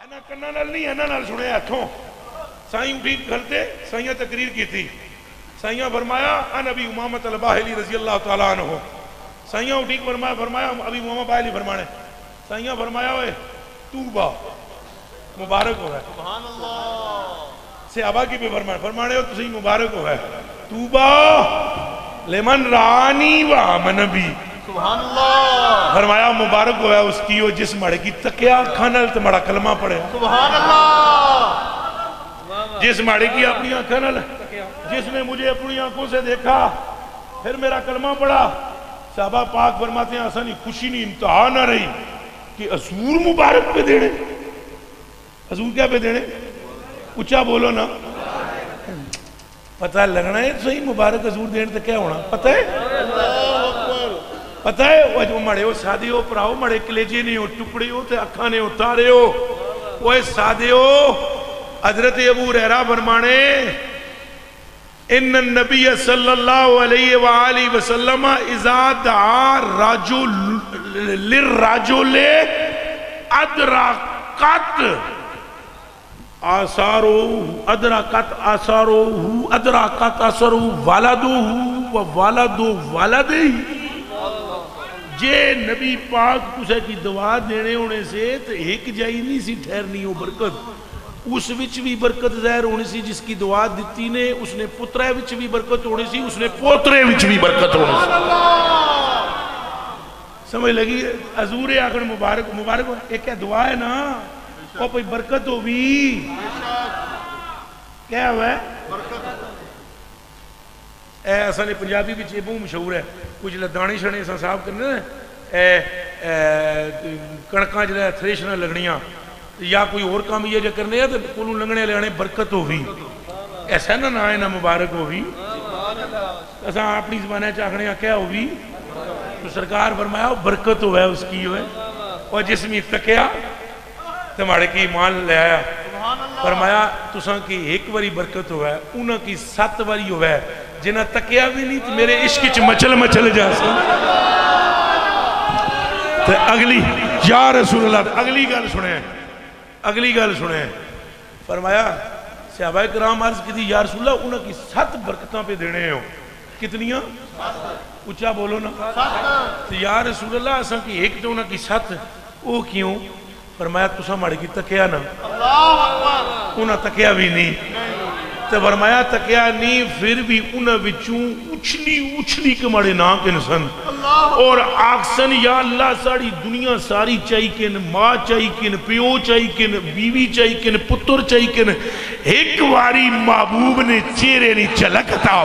انا کننا نال نہیں انا نال سنے ہاتھوں سائیں اٹھی کھلتے سائیں تقریر کی تھی سائیں فرمایا ان ابی امامۃ الباہلی رضی اللہ تعالیٰ عنہ سائیں اٹھی فرمایا ابی امامہ باہلی فرمانے سائیں فرمایا ہوئے توبہ مبارک ہو ہے سبحان اللہ صحابہ کی بھی فرمانے ہو تسی مبارک ہو ہے توبہ لمن رانی و آمن بی سبحان اللہ فرمایا مبارک ہو ہے اس کی ہو جس مڑے کی تکیا کھانل تو مڑا کلمہ پڑے سبحان اللہ جس مڑے کی اپنی آنکھانل جس نے مجھے اپنی آنکھوں سے دیکھا پھر میرا کلمہ پڑا صحابہ پاک فرماتے ہیں آسانی خوشی نہیں انتہا نہ رہی کہ حضور مبارک پہ دینے حضور کیا پہ دینے اچھا بولو نا پتہ لگنا ہے صحیح مبارک حضور دینے تو کیا ہونا پتہ ہے پتہ ہے وہ جو مڑے ہو سادے ہو پراؤ مڑے کلیجے نہیں ہو ٹکڑے ہو تے اکھانے ہو تارے ہو وہ سادے ہو حضرت ابو ہریرہ فرمانے ان النبی صلی اللہ علیہ وآلہ وسلم اذا دعا رجل للرجل ادرکت آثارو ادرکت آثارو ادرکت آثارو والدو و والدو والدی جے نبی پاک کسے کی دعا دینے ہونے سے تو ایک جائی نہیں سی ٹھہرنی ہو برکت اس وچ بھی برکت ظاہر ہونی سی جس کی دعا دیتی نے اس نے پترے وچ بھی برکت ہونی سی اس نے پوترے وچ بھی برکت ہونی سی سمجھ لگی حضور آخر مبارک مبارک ہو ایک کیا دعا ہے نا وہ کوئی برکت ہو بھی کیا ہوا ہے اے اصل پنجابی بھی چیبوں مشہور ہے کچھ لدانی شنے صاحب کرنے کڑکاں جلے تھریش نہ لگنیاں یا کوئی اور کام یہ جو کرنے ہیں تو کلوں لنگنے لیانے برکت ہوئی ایسا نہ آئے نہ مبارک ہوئی ایسا اپنی زبانیں چاہنے کیا ہوئی تو سرکار فرمایا برکت ہوئے اس کی ہوئے اور جس میں تکیا تمہارے کی ایمان لے آیا فرمایا تساں کی ایک واری برکت ہوئے انہاں کی 7 واری ہوئے جنہاں تکیا بھی نہیں تو میرے عشق چ مچل جا سا تو اگلی یا رسول اللہ اگلی گل سنے فرمایا صحابہ کرام عرض کی تھی یا رسول اللہ انہاں کی 7 برکتاں پہ دینے ہو کتنیاں اچھا بولو نا تو یا رسول اللہ اساں کی ایک تو انہاں کی 7 وہ کیوں فرمایا تساں ماڑے کی تکیا نا انہاں تکیا بھی نہیں تو فرمایا تکیا نہیں پھر بھی انہاں وچوں اچھلی کے ماڑے نا کنسن اور آکسن یا اللہ ساڑی دنیا ساری چاہی کن ماں چاہی کن پیو چاہی کن بیوی چاہی کن پتر چاہی کن ایک واری محبوب نے چہرے نہیں چلکتا